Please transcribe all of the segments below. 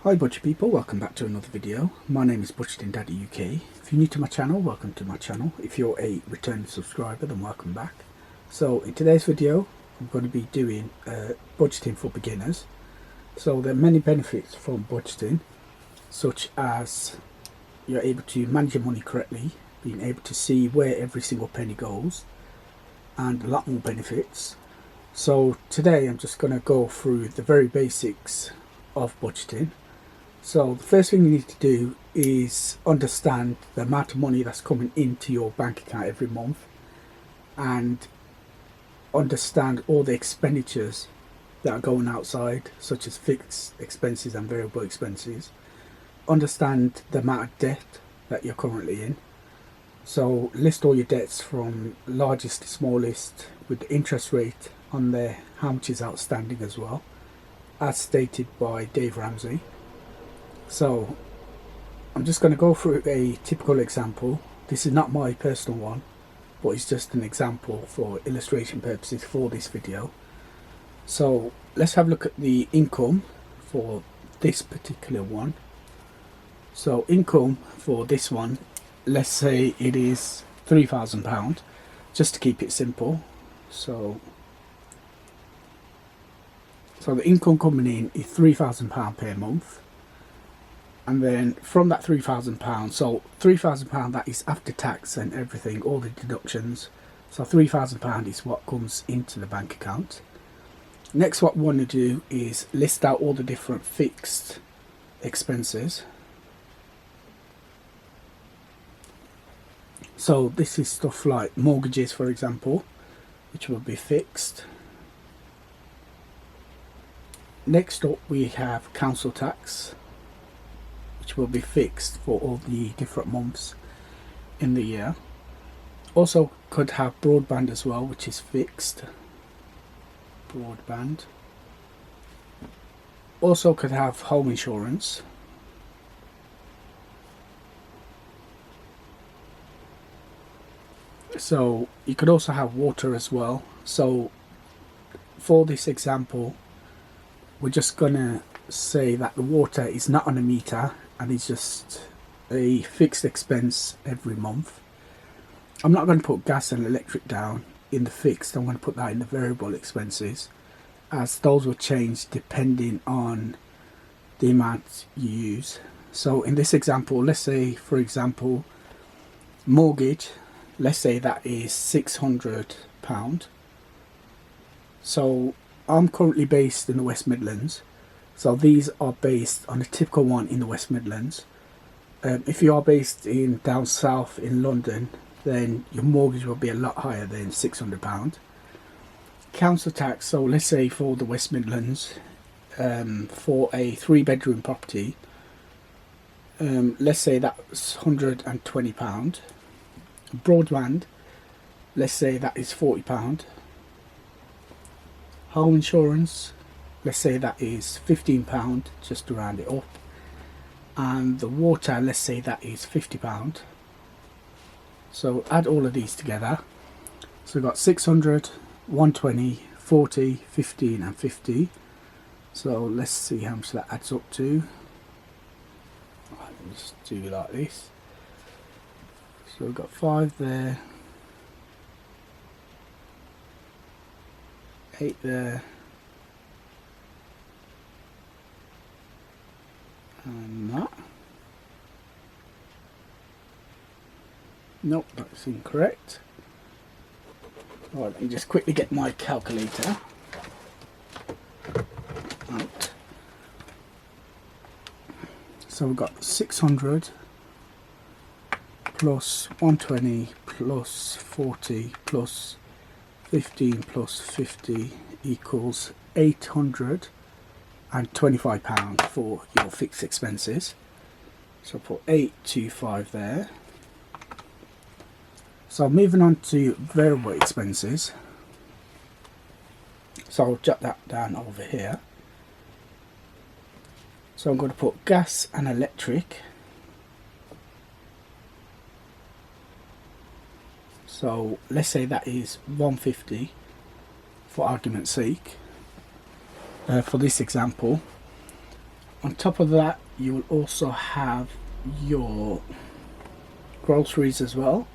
Hi Budget people, welcome back to another video. My name is Budgeting Daddy UK. If you're new to my channel, welcome to my channel. If you're a returning subscriber, then welcome back. So in today's video, I'm going to be doing budgeting for beginners. So there are many benefits from budgeting, such as you're able to manage your money correctly, being able to see where every single penny goes, and a lot more benefits. So today I'm just going to go through the very basics of budgeting. So the first thing you need to do is understand the amount of money that's coming into your bank account every month, and understand all the expenditures that are going outside, such as fixed expenses and variable expenses. Understand the amount of debt that you're currently in. So list all your debts from largest to smallest, with the interest rate on there, how much is outstanding as well, as stated by Dave Ramsey. So I'm just going to go through a typical example. This is not my personal one, but it's just an example for illustration purposes for this video. So let's have a look at the income for this particular one. So income for this one, let's say it is £3,000, just to keep it simple. So the income coming in is £3,000 per month. And then from that £3,000, so £3,000, that is after tax and everything, all the deductions. So £3,000 is what comes into the bank account. Next, what we want to do is list out all the different fixed expenses. So this is stuff like mortgages, for example, which will be fixed. Next up we have council tax, which will be fixed for all the different months in the year. Also could have broadband as well, which is fixed. Broadband. Also could have home insurance. So you could also have water as well. So for this example, we're just gonna say that the water is not on a meter and it's just a fixed expense every month. I'm not going to put gas and electric down in the fixed. I'm going to put that in the variable expenses, as those will change depending on the amount you use. So in this example, let's say for example mortgage, let's say that is £600. So I'm currently based in the West Midlands, so these are based on a typical one in the West Midlands. If you are based in down south in London, then your mortgage will be a lot higher than £600. Council tax, so let's say for the West Midlands, for a 3-bedroom property, let's say that's £120. Broadband, let's say that is £40. Home insurance, let's say that is £15, just to round it up. And the water, let's say that is £50. So add all of these together. So we've got 600, 120, 40, 15 and 50. So let's see how much that adds up to. Let me just do it like this. So we've got 5 there, 8 there, and that. Nope, that's incorrect. Right, let me just quickly get my calculator out. So we've got 600 plus 120 plus 40 plus 15 plus 50 equals £825 for your fixed expenses. So put 825 there. So moving on to variable expenses. So I'll jot that down over here. So I'm going to put gas and electric. So let's say that is 150 for argument's sake, for this example. On top of that, you will also have your groceries as well.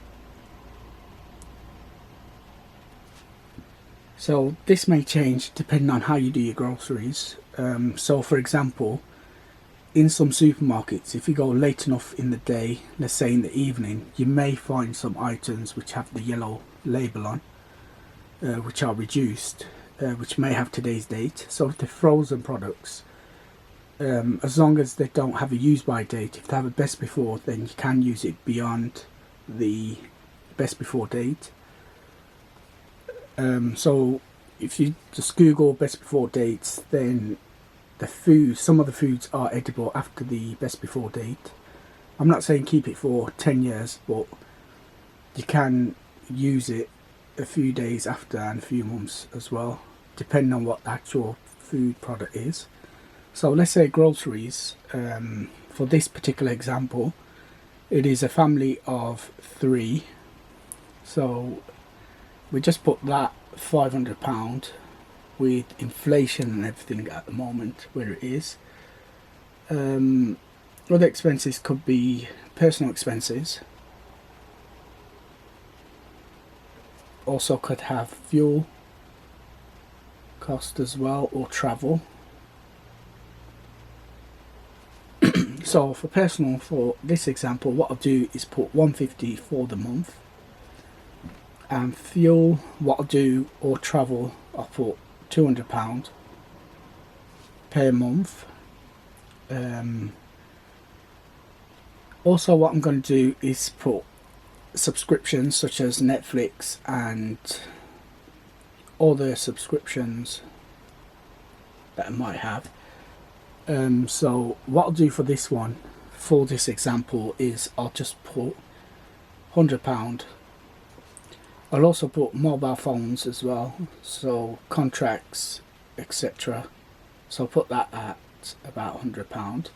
So this may change depending on how you do your groceries. So for example, in some supermarkets, if you go late enough in the day, let's say in the evening, you may find some items which have the yellow label on, which are reduced, which may have today's date. So if they're frozen products, as long as they don't have a use by date, if they have a best before, then you can use it beyond the best before date. So if you just Google best before dates, then some of the foods are edible after the best before date. I'm not saying keep it for 10 years, but you can use it a few days after and a few months as well, depending on what the actual food product is. So let's say groceries, for this particular example, it is a family of 3. So we just put that £500 with inflation and everything at the moment where it is. Other expenses could be personal expenses. Also could have fuel cost as well, or travel. So for personal, for this example, what I'll do is put 150 for the month. And fuel, what I'll do, or travel, I'll put £200 per month. Also what I'm going to do is put subscriptions such as Netflix and other subscriptions that I might have. So what I'll do for this one, for this example, is I'll just put £100. I'll also put mobile phones as well, so contracts, etc. So I'll put that at about £100.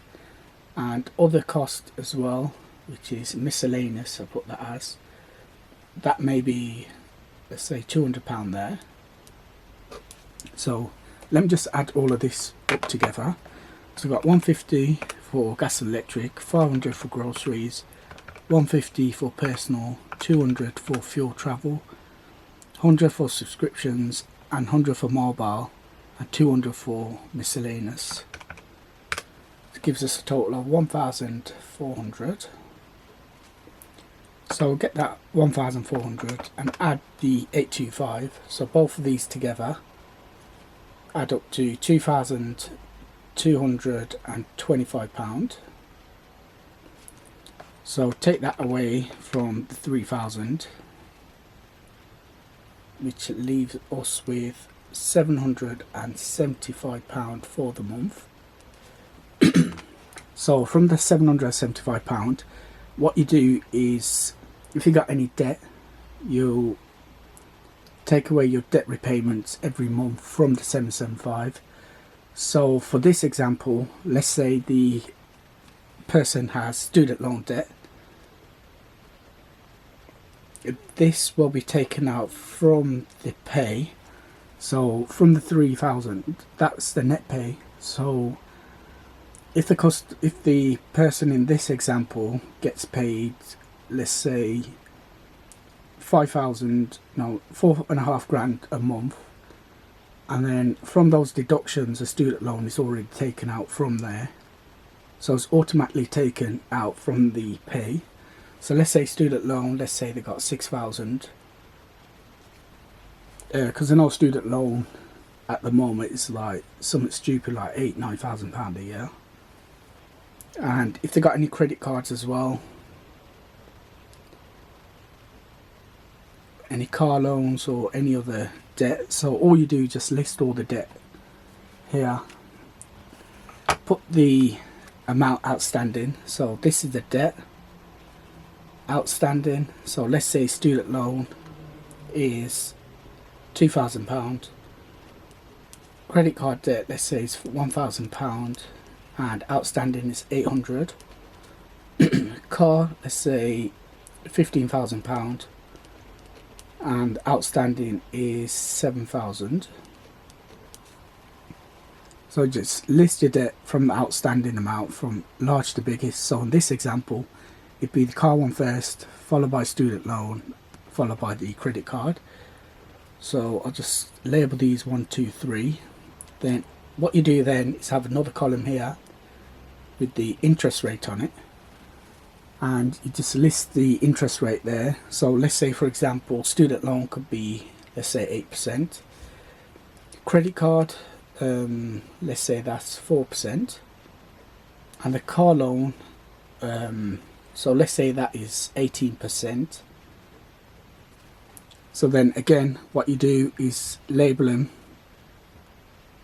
And other cost as well, which is miscellaneous, I'll put that as, that may be, let's say, £200 there. So let me just add all of this up together. So I've got 150 for gas and electric, 500 for groceries, 150 for personal, 200 for fuel travel, 100 for subscriptions, and 100 for mobile, and 200 for miscellaneous. It gives us a total of 1,400. So we'll get that 1,400 and add the 825. So both of these together add up to £2,225. So take that away from the 3,000, which leaves us with £775 for the month. So from the £775, what you do is, if you got any debt, you'll take away your debt repayments every month from the 775. So for this example, let's say the person has student loan debt. This will be taken out from the pay. So from the 3,000, that's the net pay. So if the person in this example gets paid, let's say 4.5 grand a month, and then from those deductions, a student loan is already taken out from there. So it's automatically taken out from the pay. So let's say student loan, let's say they got 6,000. Because I know student loan at the moment is like something stupid like £8,000-9,000 a year. And if they got any credit cards as well, any car loans or any other debt, so all you do is just list all the debt here, put the amount outstanding. So this is the debt outstanding. So let's say student loan is £2,000, credit card debt, let's say, is £1,000, and outstanding is 800. Car, let's say £15,000, and outstanding is 7,000. So just list your debt from the outstanding amount from large to biggest. So in this example, it'd be the car one first, followed by student loan, followed by the credit card. So I'll just label these 1, 2, 3. Then what you do then is have another column here with the interest rate on it, and you just list the interest rate there. So let's say, for example, student loan could be, let's say, 8%. Credit card, let's say that's 4%. And the car loan, so let's say that is 18%. So then again, what you do is label them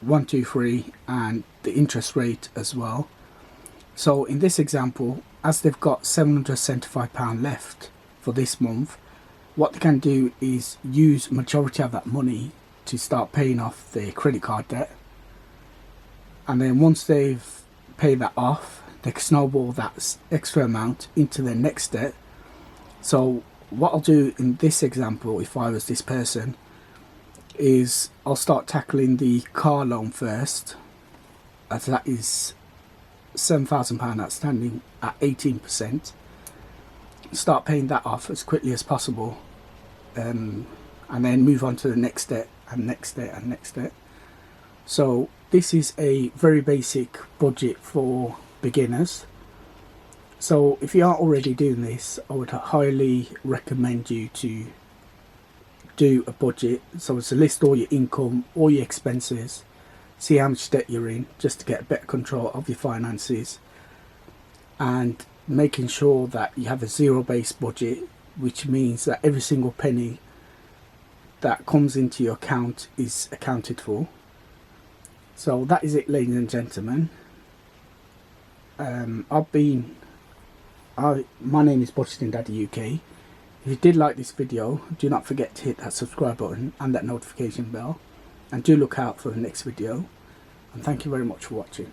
1, 2, 3 and the interest rate as well. So in this example, as they've got £775 left for this month, what they can do is use majority of that money to start paying off their credit card debt. And then once they've paid that off, they can snowball that extra amount into their next debt. So what I'll do in this example, if I was this person, is I'll start tackling the car loan first, as that is £7,000 outstanding at 18%. Start paying that off as quickly as possible, and then move on to the next debt and next debt and next debt. So this is a very basic budget for beginners. So if you aren't already doing this, I would highly recommend you to do a budget. So it's to list all your income, all your expenses, see how much debt you're in, just to get a better control of your finances, and making sure that you have a zero-based budget, which means that every single penny that comes into your account is accounted for. So that is it, ladies and gentlemen. My name is Budgeting Daddy UK. If you did like this video, do not forget to hit that subscribe button and that notification bell, and do look out for the next video. And thank you very much for watching.